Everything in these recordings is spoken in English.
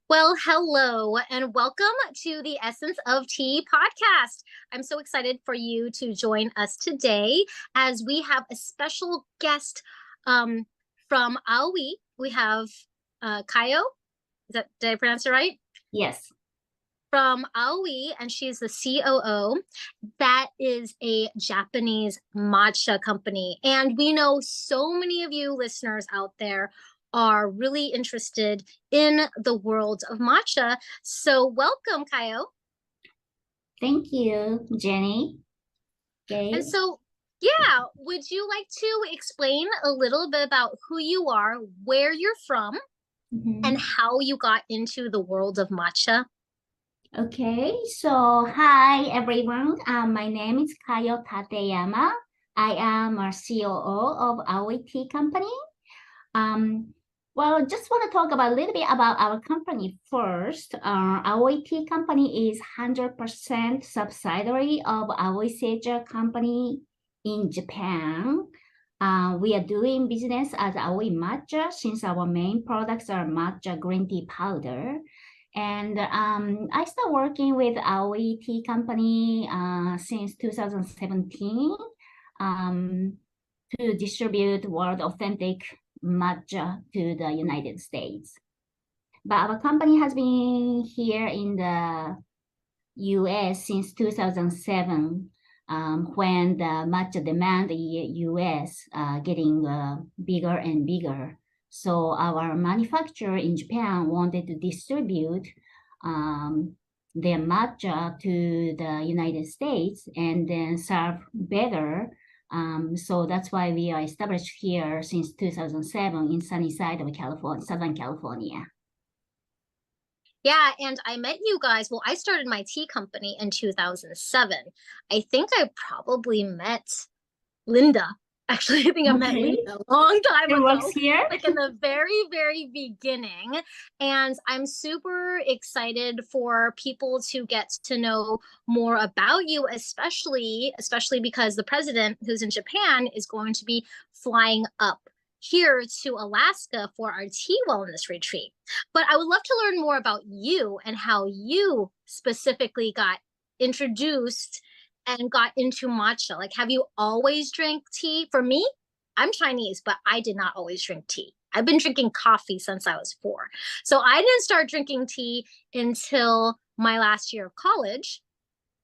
Well, hello and welcome to the Essence of Tea podcast. I'm so excited for you to join us today as we have a special guest from Aoi. We have Kayo. Did I pronounce it right? Yes. From Aoi, and she's the COO. That is a Japanese matcha company. And we know so many of you listeners out there are really interested in the world of matcha. So welcome, Kayo. Thank you, Jenny. And Okay. so, yeah, would you like to explain a little bit about who you are, where you're from, and Mhm. how you got into the world of matcha? Okay, so hi everyone. My name is Kayo Tateyama. I am a COO of our tea company. Just want to talk about a little bit about our company first. Our tea company is 100% subsidiary of Aoi Seija company in Japan. We are doing business as Aoi Matcha since our main products are matcha green tea powder. And I started working with Aoi Tea Company since 2017 to distribute world authentic matcha to the United States. But our company has been here in the US since 2007 when the matcha demand in US getting bigger and bigger. So our manufacturer in Japan wanted to distribute their matcha to the United States and then serve better. So that's why we are established here since 2007 in sunny side of California, Southern California. Yeah, and I met you guys. Well, I started my tea company in 2007. I think I probably met Linda. Actually, I think I met Okay. Linda a long time It works ago, here. like in the very, very beginning. And I'm super excited for people to get to know more about you, especially because the president who's in Japan is going to be flying up here to Alaska for our tea wellness retreat. But I would love to learn more about you and how you specifically got introduced and got into matcha. Like, have you always drank tea? For me, I'm Chinese, but I did not always drink tea. I've been drinking coffee since I was 4. So I didn't start drinking tea until my last year of college,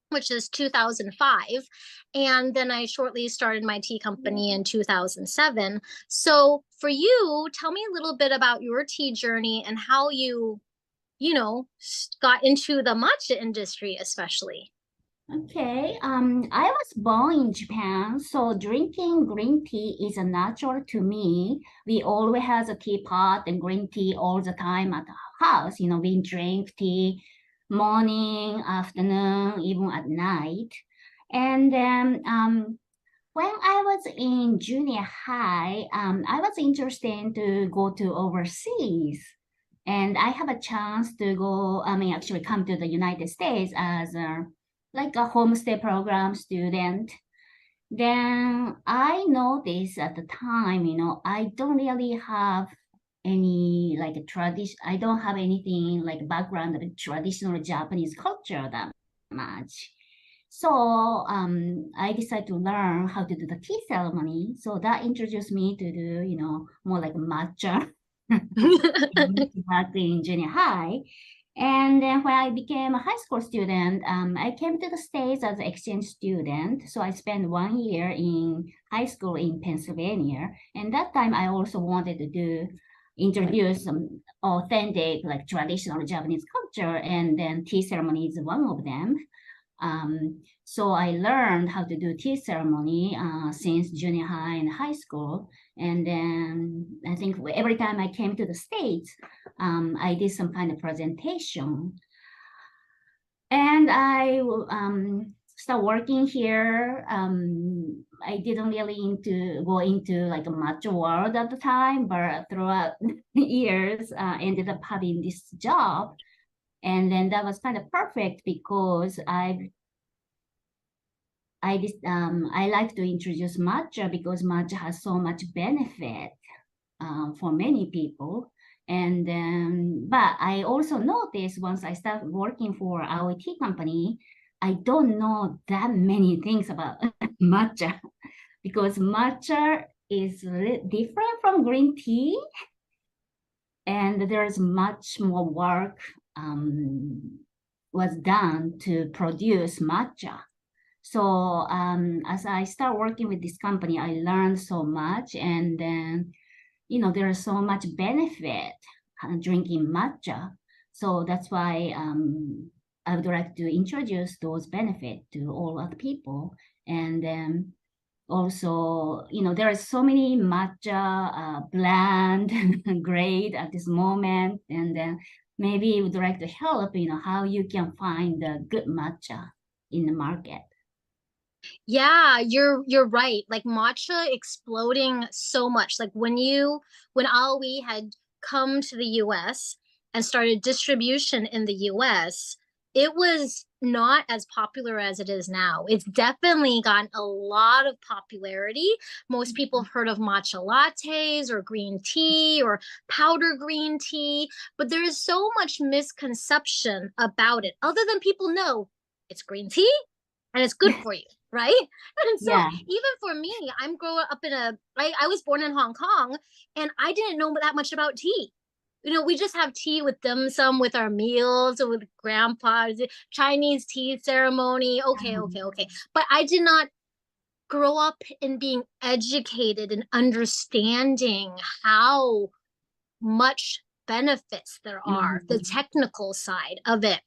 which is 2005. And then I shortly started my tea company in 2007. So for you, tell me a little bit about your tea journey and how you got into the matcha industry, especially. Okay, I was born in Japan, so drinking green tea is a natural to me. We always has a teapot and green tea all the time at the house. We drink tea morning, afternoon, even at night. And then when I was in junior high, I was interested to go to overseas. And I have a chance to go, actually come to the United States as a homestay program student. Then I noticed at the time, I don't really have any like a tradition. I don't have anything like background of traditional Japanese culture that much. So I decided to learn how to do the tea ceremony. So that introduced me to do, more like matcha back in junior high. And then when I became a high school student, I came to the States as an exchange student. So I spent 1 year in high school in Pennsylvania. And that time I also wanted to introduce some authentic, like traditional Japanese culture. And then tea ceremony is one of them. So I learned how to do tea ceremony since junior high and high school. And then I think every time I came to the States, I did some kind of presentation. And I start working here. I didn't really go into like a matcha world at the time, but throughout the years, ended up having this job. And then that was kind of perfect because I like to introduce matcha because matcha has so much benefit for many people. And then, but I also noticed once I started working for IoT company, I don't know that many things about matcha because matcha is different from green tea, and there's much more work was done to produce matcha. So as I start working with this company, I learned so much, and then there is so much benefit drinking matcha. So that's why I would like to introduce those benefits to all other people. And then also, there are so many matcha brand great at this moment. And then maybe would like to help, how you can find the good matcha in the market. Yeah, you're right. Like matcha exploding so much. Like when Aoi had come to the US and started distribution in the US, it was not as popular as it is now. It's definitely gotten a lot of popularity. Most people have heard of matcha lattes or green tea or powder green tea, but there is so much misconception about it. Other than people know it's green tea and it's good for you, right? And so Yeah. even for me, I'm growing up I was born in Hong Kong and I didn't know that much about tea. We just have tea with dim sum with our meals or with grandpa's Chinese tea ceremony. Okay, okay, okay. But I did not grow up in being educated and understanding how much benefits there are, the Mhm. technical side of it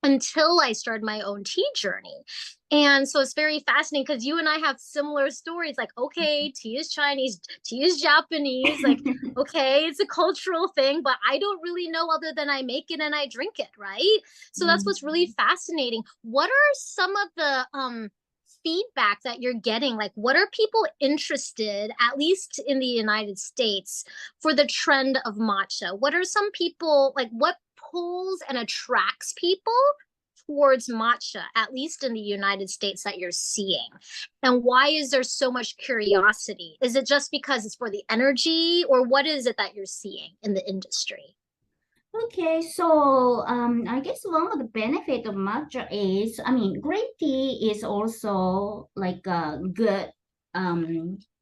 until I started my own tea journey. And so it's very fascinating because you and I have similar stories like, okay, tea is Chinese, tea is Japanese. Like, okay, it's a cultural thing, but I don't really know other than I make it and I drink it, right? So that's what's really fascinating. What are some of the feedback that you're getting? Like, what are people interested, at least in the United States, for the trend of matcha? What are some people like what pulls and attracts people towards matcha, at least in the United States, that you're seeing? And why is there so much curiosity? Is it just because it's for the energy, or what is it that you're seeing in the industry? Okay, so I guess one of the benefit of matcha is, I mean, green tea is also like a good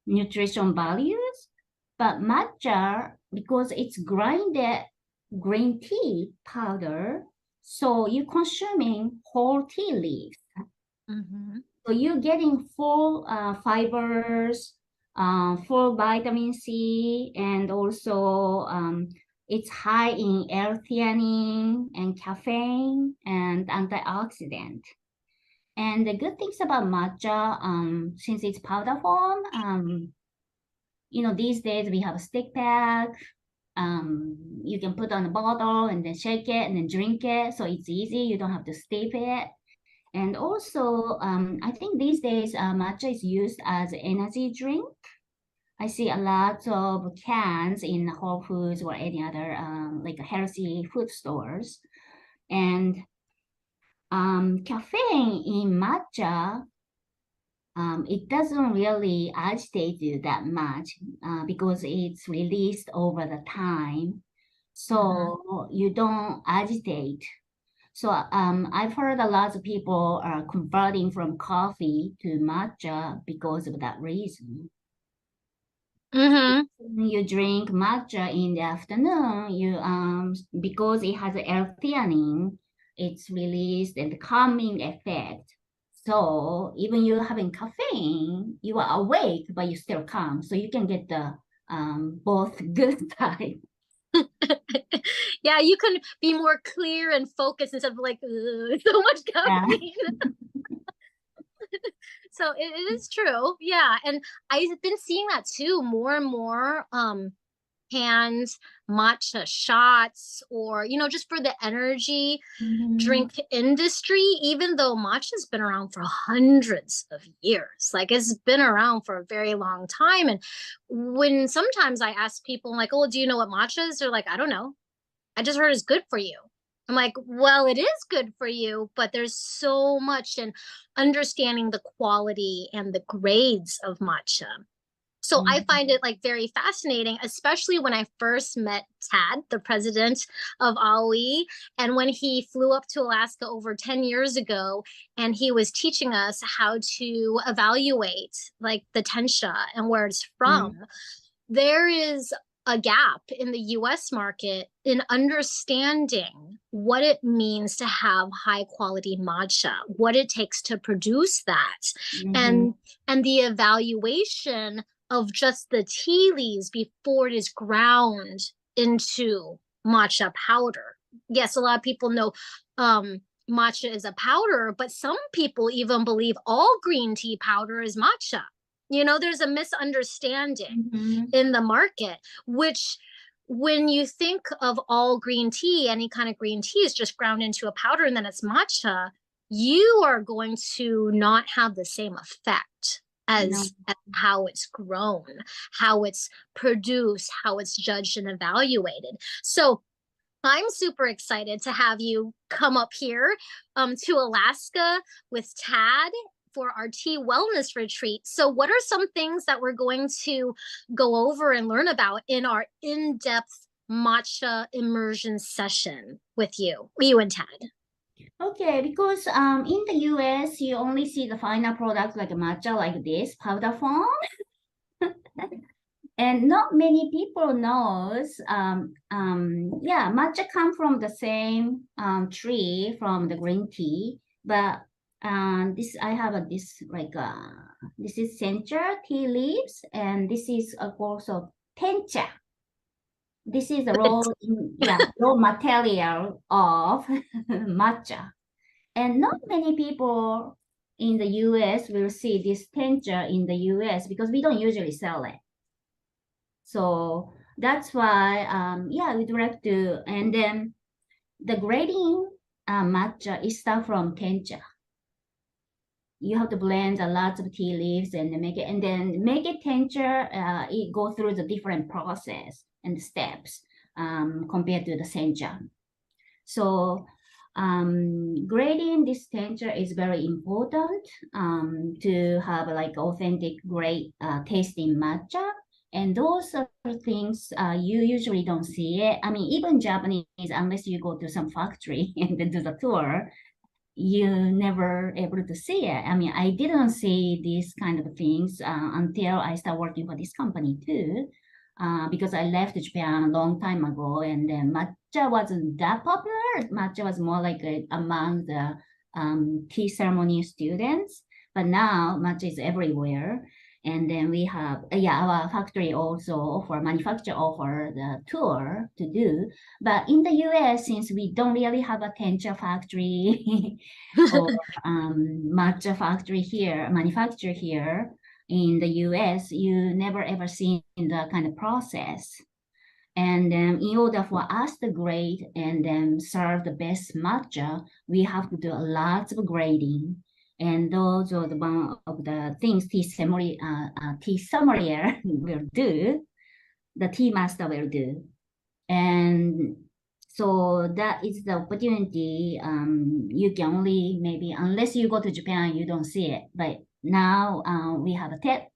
nutrition values, but matcha, because it's grinded green tea powder, so you're consuming whole tea leaves. Mm-hmm. So you're getting full fibers, full vitamin C, and also it's high in L-theanine and caffeine and antioxidant. And the good things about matcha, since it's powder form, these days we have a stick pack. You can put on a bottle and then shake it and then drink it. So it's easy. You don't have to steep it. And also, I think these days matcha is used as energy drink. I see a lot of cans in Whole Foods or any other like healthy food stores. And caffeine in matcha, it doesn't really agitate you that much because it's released over the time. Mm-hmm. So you don't agitate. So I've heard a lot of people are converting from coffee to matcha because of that reason. Mm-hmm. When you drink matcha in the afternoon, you because it has L-theanine, it's released and calming effect. So even you having caffeine, you are awake, but you still calm. So you can get the both good side. Yeah, you can be more clear and focused instead of like so much Yeah. caffeine. So it is true. Yeah. And I've been seeing that too, more and more canned matcha shots or, just for the energy Mhm. drink industry, even though matcha's been around for hundreds of years. Like it's been around for a very long time. And when sometimes I ask people like, oh, do you know what matcha is? They're like, I don't know. I just heard it's good for you. I'm like, well, it is good for you, but there's so much in understanding the quality and the grades of matcha. So I Mhm. find it like very fascinating, especially when I first met Tad, the president of Aoi, and when he flew up to Alaska over 10 years ago and he was teaching us how to evaluate like the tensha and where it's from. Mhm. There is a gap in the US market in understanding what it means to have high quality matcha, what it takes to produce that, Mhm. and the evaluation of just the tea leaves before it is ground into matcha powder. Yes, a lot of people know matcha is a powder, but some people even believe all green tea powder is matcha. You know, there's a misunderstanding Mhm. in the market, which when you think of all green tea, any kind of green tea is just ground into a powder and then it's matcha, you are going to not have the same effect No. as how it's grown, how it's produced, how it's judged and evaluated. So I'm super excited to have you come up here to Alaska with Tad for our tea wellness retreat. So, what are some things that we're going to go over and learn about in our in depth matcha immersion session with you and Tad? Okay, because in the US you only see the final product like matcha like this powder form, and not many people knows yeah, matcha come from the same tree from the green tea, but this I have a this like this is sencha tea leaves, and this is also tencha. This is the raw yeah raw material of matcha. And not many people in the US will see this tincture in the US because we don't usually sell it. So that's why, yeah, we'd like to. And then the grading matcha is start from tincture. You have to blend a lot of tea leaves and make it, and then make it tincture. It go through the different process and steps compared to the sencha. So grading this tincture is very important to have like authentic, great tasting matcha. And those are things you usually don't see it. I mean, even Japanese, unless you go to some factory and then do the tour, you never able to see it. I mean, I didn't see these kind of things until I started working for this company too, because I left Japan a long time ago, and then matcha wasn't that popular. Matcha was more like among the tea ceremony students, but now matcha is everywhere. And then we have, yeah, our factory also offer, manufacturer offer the tour to do. But in the US, since we don't really have a tencha factory or matcha factory here, manufacturer here in the US, you never ever seen the kind of process. And then in order for us to grade and then serve the best matcha, we have to do a lot of grading. And those are the one of the things tea sommelier will do, the tea master will do. And so that is the opportunity. You can only maybe, unless you go to Japan, you don't see it. But now we have a TED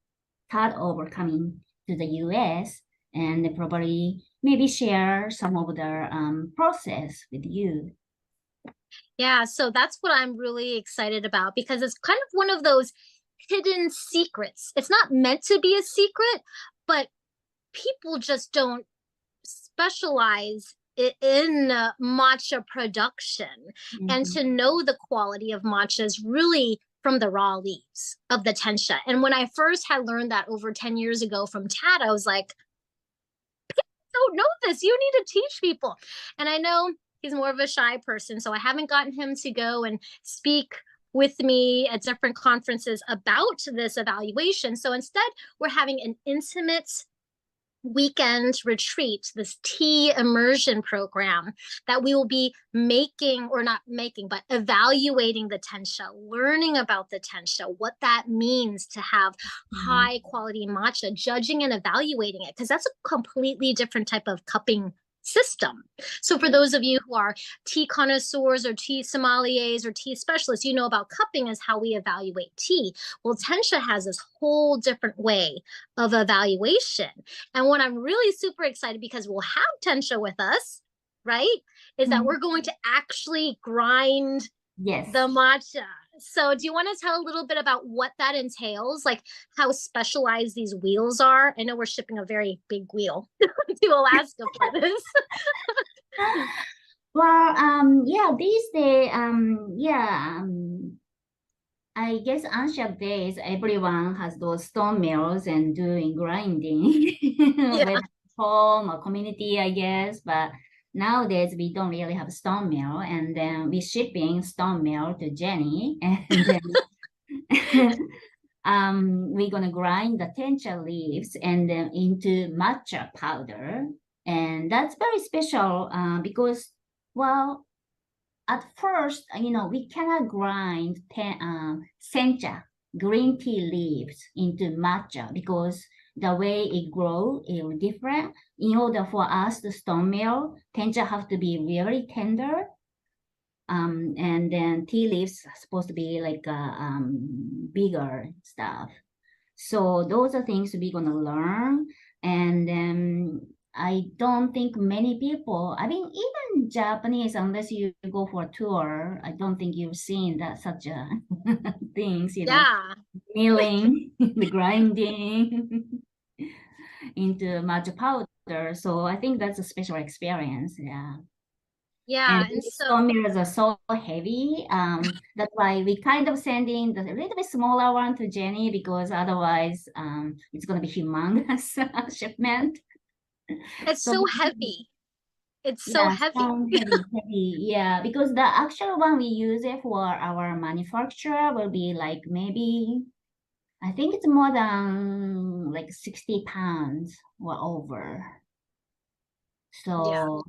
over coming to the US, and they probably maybe share some of their process with you. Yeah, so that's what I'm really excited about because it's kind of one of those hidden secrets. It's not meant to be a secret, but people just don't specialize in matcha production. And Mhm. to know the quality of matcha is really from the raw leaves of the tensha. And when I first had learned that over 10 years ago from Tad, I was like, don't know this. You need to teach people. And I know he's more of a shy person, so I haven't gotten him to go and speak with me at different conferences about this evaluation. So instead, we're having an intimate weekend retreat, this tea immersion program that we will be making, or not making, but evaluating the tensha, learning about the tensha, what that means to have Mhm. high quality matcha, judging and evaluating it, because that's a completely different type of cupping system. So for those of you who are tea connoisseurs or tea sommeliers or tea specialists, you know about cupping is how we evaluate tea. Well, Tensha has this whole different way of evaluation. And what I'm really super excited because we'll have Tensha with us, right? Is that we're going to actually grind the matcha. So do you want to tell a little bit about what that entails? Like how specialized these wheels are? I know we're shipping a very big wheel to Alaska for this. Well, yeah, these days, I guess ancient days, everyone has those stone mills and doing grinding, Yeah. whether home or community, I guess. But nowadays, we don't really have stone mill, and then we shipping stone mill to Jenny, and then we're gonna grind the tencha leaves and then into matcha powder, and that's very special because, well, at first, we cannot grind sencha, green tea leaves into matcha because the way it grows is different. In order for us to stone mill, tencha have to be very tender. And then tea leaves are supposed to be like bigger stuff. So those are things we're gonna learn. And then I don't think many people, I mean, even Japanese, unless you go for a tour, I don't think you've seen that such a things, Yeah. milling, the grinding into matcha powder. So I think that's a special experience. Yeah. Yeah. And And these so stone mirrors are so heavy. That's why we kind of sending the little bit smaller one to Jenny because otherwise, it's gonna be humongous shipment. it's So so heavy. It's so yeah, heavy. stone heavy. Yeah, because the actual one we use it for our manufacturer will be like maybe I think it's more than like 60 pounds or over. Yeah.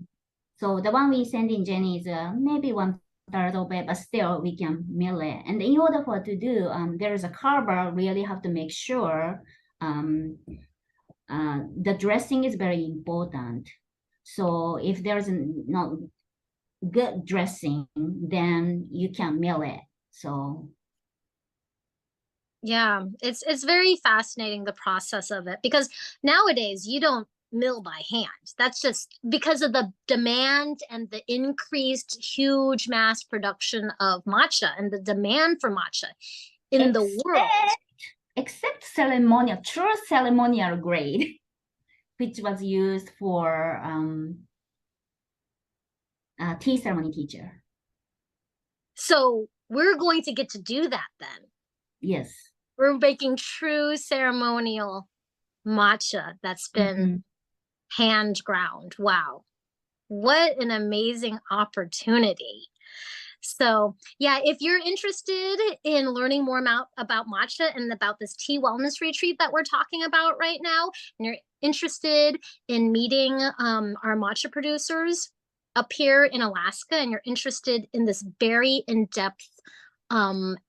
So the one we send in Jenny is maybe one third of it, but still we can mill it. And in order for it to do, there is a carver really have to make sure the dressing is very important. So if there's not good dressing, then you can mill it. So Yeah, it's very fascinating the process of it because nowadays you don't mill by hand. That's just because of the demand and the increased huge mass production of matcha and the demand for matcha in the world. except ceremonial, true ceremonial grade, which was used for tea ceremony teacher. So we're going to get to do that then. Yes. We're making true ceremonial matcha that's been hand ground. Wow. What an amazing opportunity. So, yeah, if you're interested in learning more about matcha and about this tea wellness retreat that we're talking about right now, and you're interested in meeting our matcha producers up here in Alaska, and you're interested in this very in-depth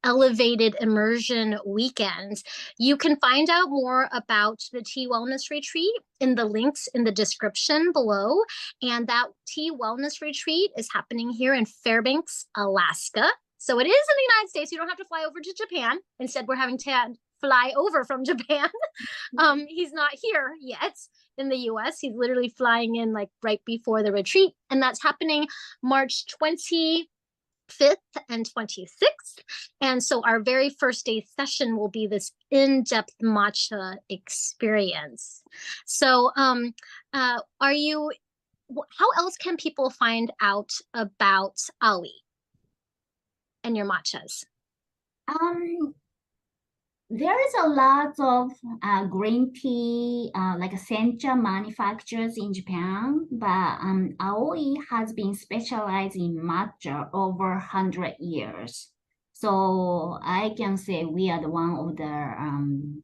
elevated immersion weekends, you can find out more about the Tea Wellness Retreat in the links in the description below. And that Tea Wellness Retreat is happening here in Fairbanks, Alaska. So it is in the United States. You don't have to fly over to Japan. Instead, we're having to fly over from Japan. He's not here yet in the US. He's literally flying in like right before the retreat. And that's happening March 25th and 26th. And so our very first day session will be this in-depth matcha experience. So are you, how else can people find out about Ali and your matchas? There is a lot of green tea, like sencha manufacturers in Japan, but Aoi has been specialized in matcha over 100 years. So I can say we are the one of the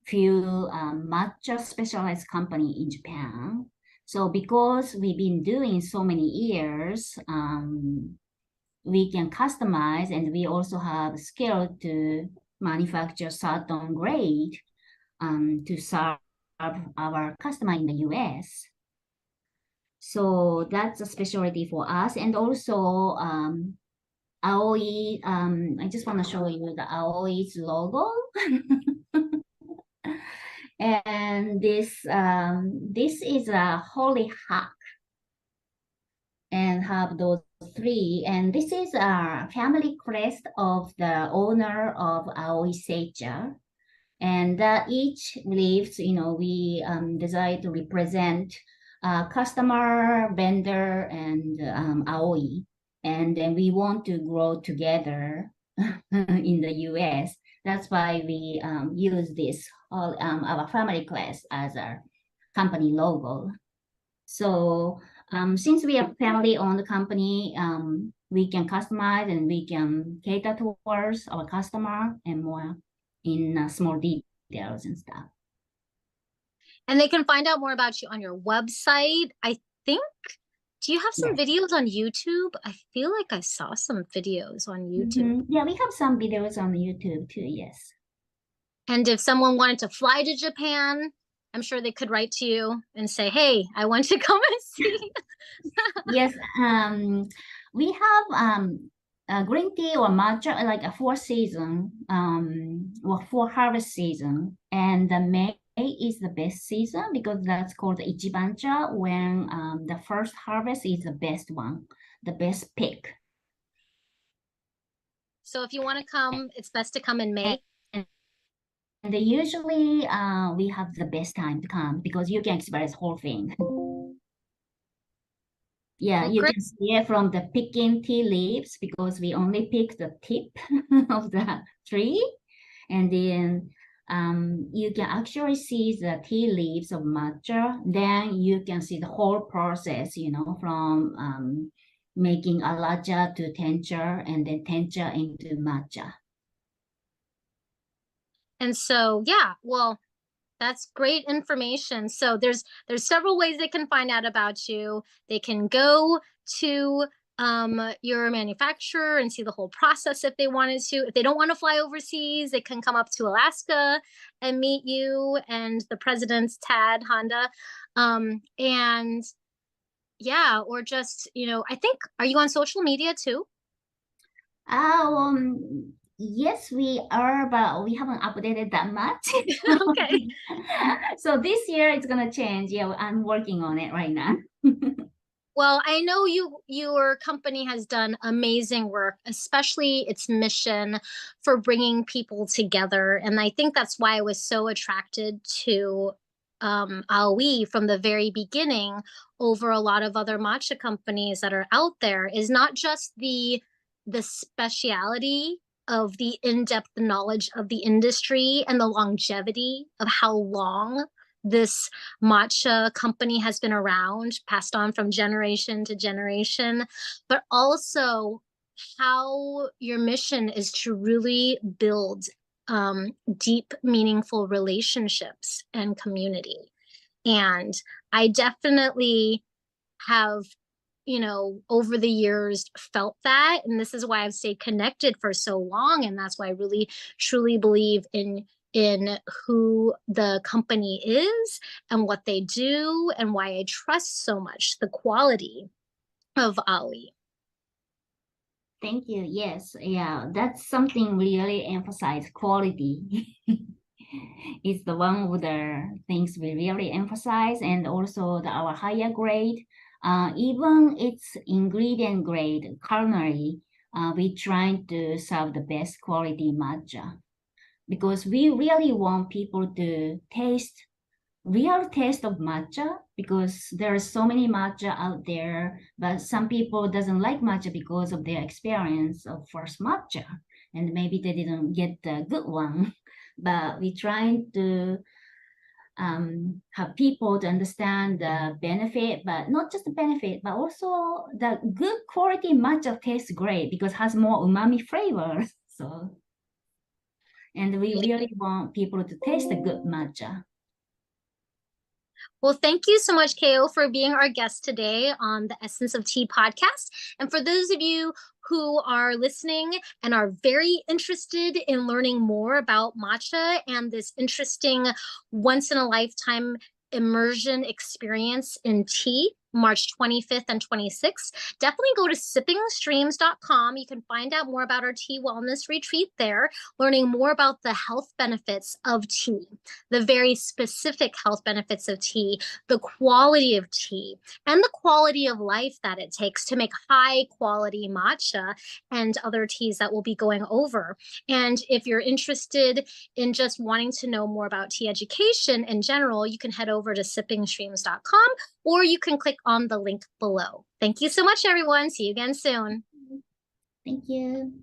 few matcha specialized company in Japan. So because we've been doing so many years, we can customize and we also have skill to manufacture certain grade to serve our customer in the US. So that's a specialty for us. And also Aoi, I just want to show you the Aoi's logo. And this is a holy hug and have those three. And this is a family crest of the owner of Aoi Seicha. And each leaves, we decide to represent customer, vendor, and Aoi. And then we want to grow together in the US. That's why we use this our family crest as our company logo. So since we are family-owned company, we can customize and we can cater towards our customer and more in small details and stuff. And they can find out more about you on your website. I think, do you have some Yes. videos on YouTube? I feel like I saw some videos on YouTube. Yeah, we have some videos on YouTube too, yes. And if someone wanted to fly to Japan, I'm sure they could write to you and say, hey, I want to come and see. Yes, we have green tea or matcha like a four season, or four harvest season, and the May is the best season because that's called Ichibancha when the first harvest is the best one, the best pick. So if you want to come, it's best to come in May. And usually we have the best time to come because you can experience whole thing. Yeah, Well, you great. can see it from the picking tea leaves because we only pick the tip of the tree. And then you can actually see the tea leaves of matcha. Then you can see the whole process, from making alacha to tencha and then tencha into matcha. And so, yeah, well, that's great information. So there's several ways they can find out about you. They can go to your manufacturer and see the whole process if they wanted to. If they don't want to fly overseas, they can come up to Alaska and meet you and the president's Tad Honda. And yeah, or just, I think, are you on social media too? Yes, we are, but we haven't updated that much. Okay. So this year it's gonna change. Yeah, I'm working on it right now. Well, I know your company has done amazing work, especially its mission for bringing people together. And I think that's why I was so attracted to Aoi from the very beginning over a lot of other matcha companies that are out there is not just the speciality of the in-depth knowledge of the industry and the longevity of how long this matcha company has been around, passed on from generation to generation, but also how your mission is to really build deep, meaningful relationships and community. And I definitely have, over the years felt that. And this is why I've stayed connected for so long. And that's why I really truly believe in who the company is and what they do and why I trust so much the quality of Aoi. Thank you. Yes, yeah, that's something we really emphasize. Quality is the one of the things we really emphasize, and also our higher grade. Even its ingredient grade, culinary, we trying to serve the best quality matcha because we really want people to taste real taste of matcha because there are so many matcha out there, but some people doesn't like matcha because of their experience of first matcha, and maybe they didn't get the good one. But we trying to have people to understand the benefit, but not just the benefit, but also the good quality matcha tastes great because it has more umami flavors. So, and we really want people to taste the good matcha. Well, thank you so much, KO, for being our guest today on the Essence of Tea podcast. And for those of you who are listening and are very interested in learning more about matcha and this interesting once in a lifetime immersion experience in tea, March 25th and 26th. Definitely go to sippingstreams.com. You can find out more about our tea wellness retreat there, learning more about the health benefits of tea, the very specific health benefits of tea, the quality of tea, and the quality of life that it takes to make high quality matcha and other teas that we'll be going over. And if you're interested in just wanting to know more about tea education in general, you can head over to sippingstreams.com, or you can click on the link below. Thank you so much, everyone. See you again soon. Thank you.